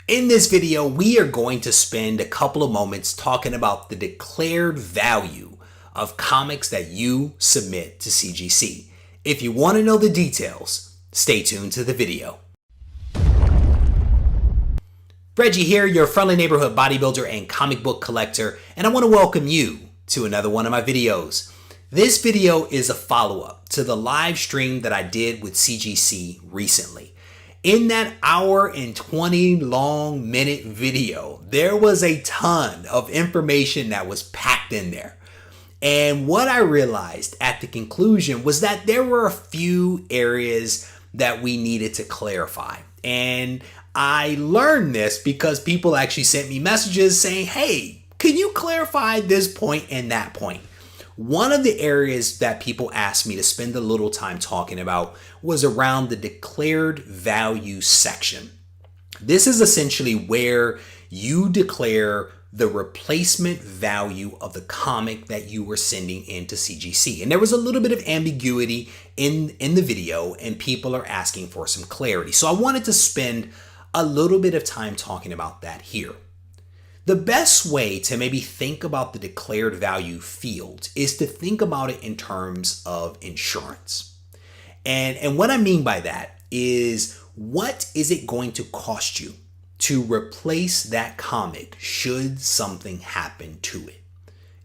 In this video, we are going to spend a couple of moments talking about the declared value of comics that you submit to CGC. If you want to know the details, stay tuned to the video. Regie here, your friendly neighborhood bodybuilder and comic book collector, and I want to welcome you to another one of my videos. This video is a follow-up to the live stream that I did with CGC recently. In that hour and 20 long minute video, there was a ton of information that was packed in there. And what I realized at the conclusion was that there were a few areas that we needed to clarify. And I learned this because people actually sent me messages saying, hey, can you clarify this point and that point? One of the areas that people asked me to spend a little time talking about was around the declared value section. This is essentially where you declare the replacement value of the comic that you were sending into CGC. And there was a little bit of ambiguity in the video, and people are asking for some clarity. So I wanted to spend a little bit of time talking about that here. The best way to maybe think about the declared value field is to think about it in terms of insurance. And what I mean by that is, what is it going to cost you to replace that comic should something happen to it?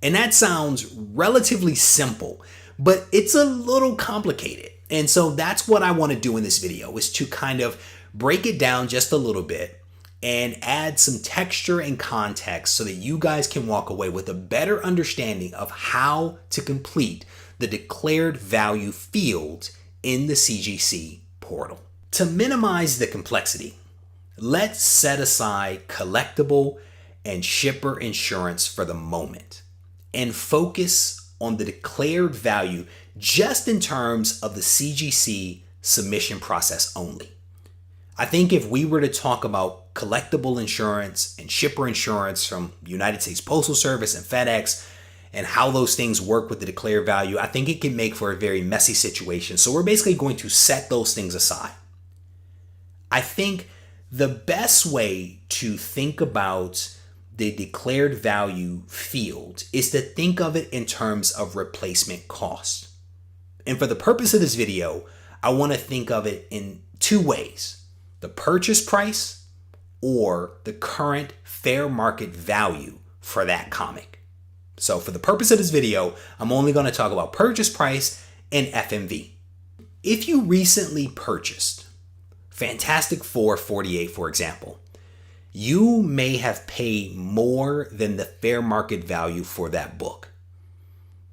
And that sounds relatively simple, but it's a little complicated. And so that's what I want to do in this video, is to kind of break it down just a little bit and add some texture and context so that you guys can walk away with a better understanding of how to complete the declared value field in the CGC portal. To minimize the complexity, let's set aside collectible and shipper insurance for the moment and focus on the declared value just in terms of the CGC submission process only. I think if we were to talk about collectible insurance and shipper insurance from United States Postal Service and FedEx and how those things work with the declared value, I think it can make for a very messy situation. So we're basically going to set those things aside. I think the best way to think about the declared value field is to think of it in terms of replacement cost. And for the purpose of this video, I want to think of it in two ways: the purchase price or the current fair market value for that comic. So for the purpose of this video, I'm only going to talk about purchase price and FMV. If you recently purchased Fantastic Four 48, for example, you may have paid more than the fair market value for that book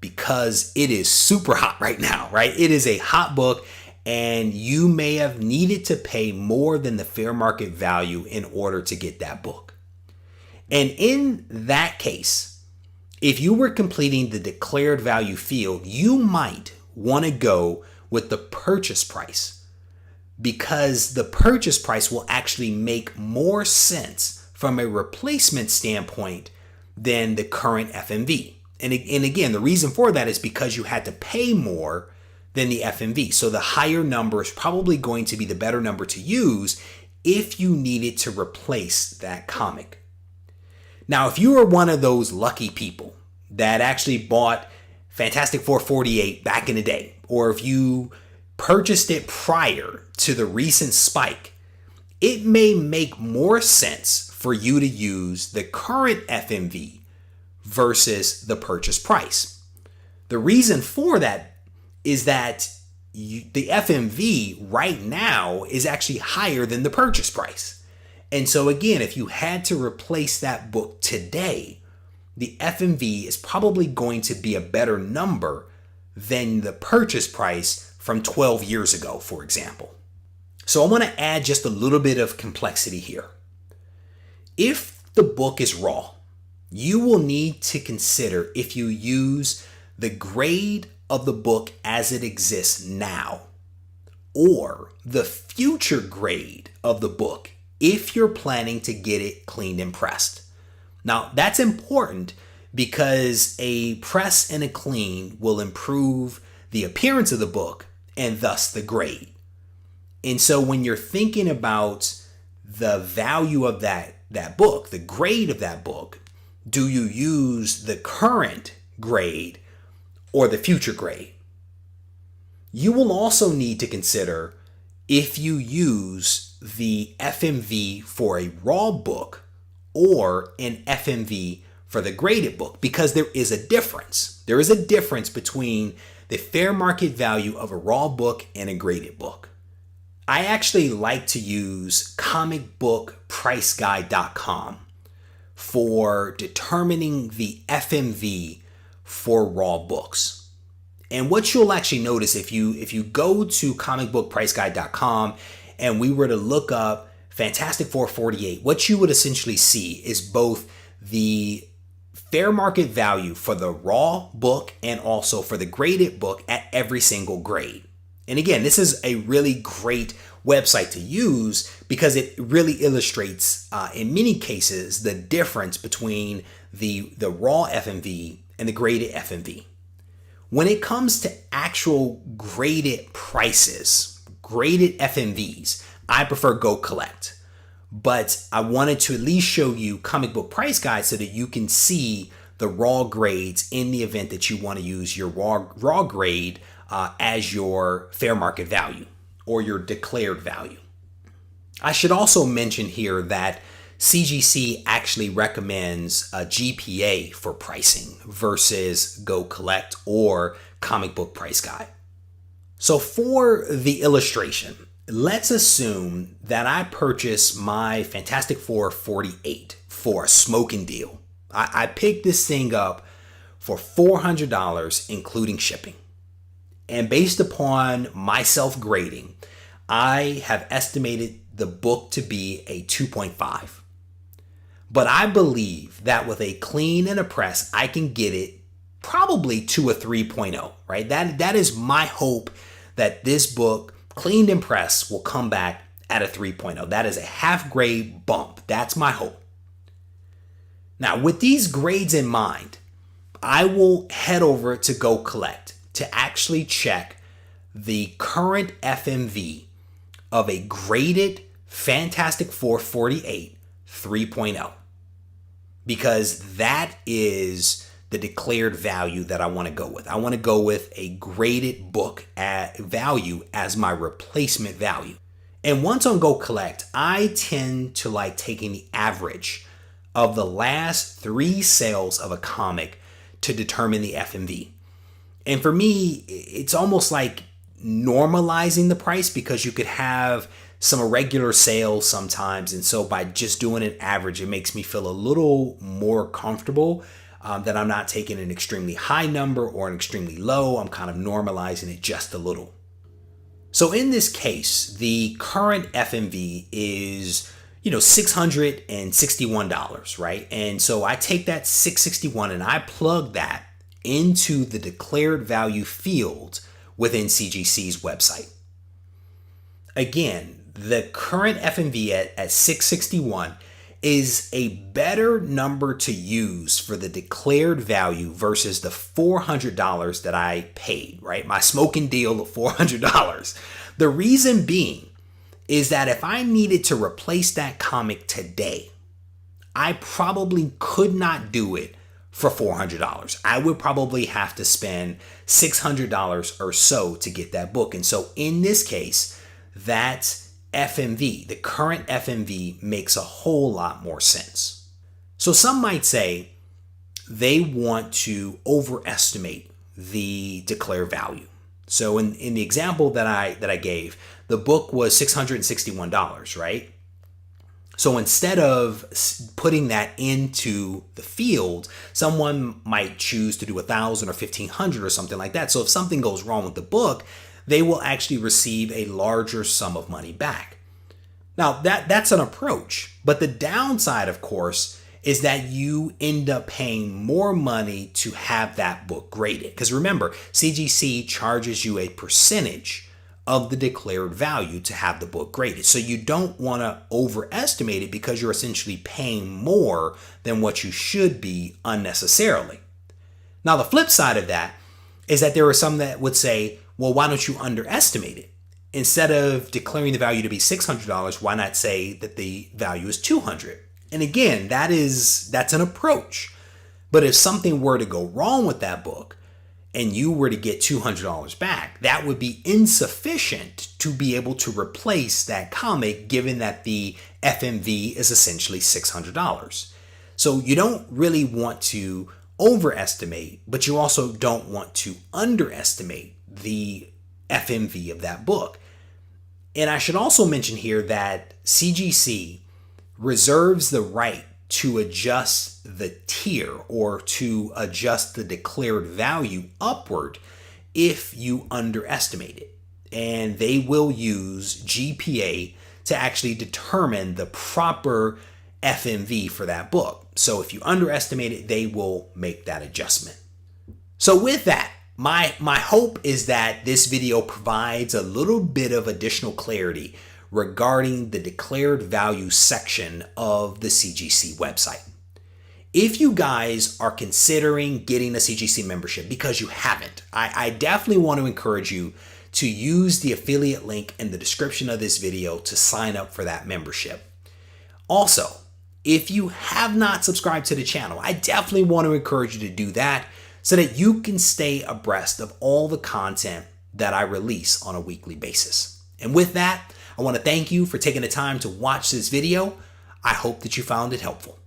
because it is super hot right now, right? It is a hot book, and you may have needed to pay more than the fair market value in order to get that book. And in that case, if you were completing the declared value field, you might want to go with the purchase price, because the purchase price will actually make more sense from a replacement standpoint than the current FMV. And again, the reason for that is because you had to pay more than the FMV. So the higher number is probably going to be the better number to use if you needed to replace that comic. Now, if you are one of those lucky people that actually bought Fantastic Four 48 back in the day, or if you purchased it prior to the recent spike, it may make more sense for you to use the current FMV versus the purchase price. The reason for that is that the FMV right now is actually higher than the purchase price. And so again, if you had to replace that book today, the FMV is probably going to be a better number than the purchase price from 12 years ago, for example. So I want to add just a little bit of complexity here. If the book is raw, you will need to consider if you use the grade of the book as it exists now, or the future grade of the book if you're planning to get it cleaned and pressed. Now, that's important because a press and a clean will improve the appearance of the book and thus the grade. And so when you're thinking about the value of that book, the grade of that book. Do you use the current grade or the future grade? You will also need to consider if you use the FMV for a raw book or an FMV for the graded book, because there is a difference. There is a difference between the fair market value of a raw book and a graded book. I actually like to use comicbookpriceguide.com for determining the FMV for raw books. And what you'll actually notice if you go to comicbookpriceguide.com and we were to look up Fantastic Four 48, what you would essentially see is both the fair market value for the raw book and also for the graded book at every single grade. And again, this is a really great website to use because it really illustrates, in many cases, the difference between the raw FMV and the graded FMV. When it comes to actual graded prices, graded FMVs, I prefer Go Collect. But I wanted to at least show you Comic Book Price Guide so that you can see the raw grades in the event that you want to use your raw grade as your fair market value or your declared value. I should also mention here that CGC actually recommends a GPA for pricing versus Go Collect or Comic Book Price Guide. So for the illustration, let's assume that I purchase my Fantastic Four 48 for a smoking deal. I picked this thing up for $400, including shipping. And based upon my self-grading, I have estimated the book to be a 2.5. But I believe that with a clean and a press, I can get it probably to a 3.0, right? That is my hope, that this book, cleaned and pressed, will come back at a 3.0. That is a half grade bump. That's my hope. Now, with these grades in mind, I will head over to Go Collect to actually check the current FMV of a graded Fantastic Four 48 3.0, because that is the declared value that I want to go with. I want to go with a graded book at value as my replacement value. And once on Go Collect, I tend to like taking the average of the last 3 sales of a comic to determine the FMV. And for me, it's almost like normalizing the price, because you could have some irregular sales sometimes. And so by just doing an average, it makes me feel a little more comfortable that I'm not taking an extremely high number or an extremely low. I'm kind of normalizing it just a little. So in this case, the current FMV is, $661, right? And so I take that $661 and I plug that into the declared value field within CGC's website. Again, the current FMV at 661 is a better number to use for the declared value versus the $400 that I paid, right? My smoking deal of $400. The reason being is that if I needed to replace that comic today, I probably could not do it for $400. I would probably have to spend $600 or so to get that book. And so in this case, that FMV, the current FMV, makes a whole lot more sense. So some might say they want to overestimate the declared value. So in the example that I gave, the book was $661, right? So instead of putting that into the field, someone might choose to do $1,000 or $1,500 or something like that. So if something goes wrong with the book, they will actually receive a larger sum of money back. Now that's an approach, but the downside, of course, is that you end up paying more money to have that book graded. Because remember, CGC charges you a percentage of the declared value to have the book graded. So you don't want to overestimate it, because you're essentially paying more than what you should be unnecessarily. Now, the flip side of that is that there are some that would say, well, why don't you underestimate it? instead of declaring the value to be $600, why not say that the value is $200? And again, that's an approach. But if something were to go wrong with that book and you were to get $200 back, that would be insufficient to be able to replace that comic, given that the FMV is essentially $600. So you don't really want to overestimate, but you also don't want to underestimate the FMV of that book. And I should also mention here that CGC reserves the right to adjust the tier or to adjust the declared value upward if you underestimate it. And they will use GPA to actually determine the proper FMV for that book. So if you underestimate it, they will make that adjustment. So with that, my hope is that this video provides a little bit of additional clarity regarding the declared value section of the CGC website. If you guys are considering getting a CGC membership because you haven't, I definitely want to encourage you to use the affiliate link in the description of this video to sign up for that membership. Also, if you have not subscribed to the channel, I definitely want to encourage you to do that so that you can stay abreast of all the content that I release on a weekly basis. And with that, I want to thank you for taking the time to watch this video. I hope that you found it helpful.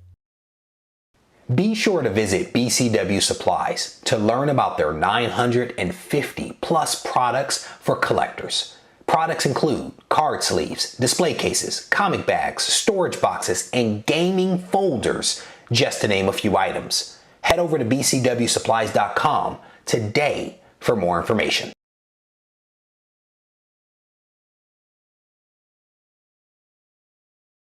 Be sure to visit BCW Supplies to learn about their 950 plus products for collectors. Products include card sleeves, display cases, comic bags, storage boxes, and gaming folders, just to name a few items. Head over to bcwsupplies.com today for more information.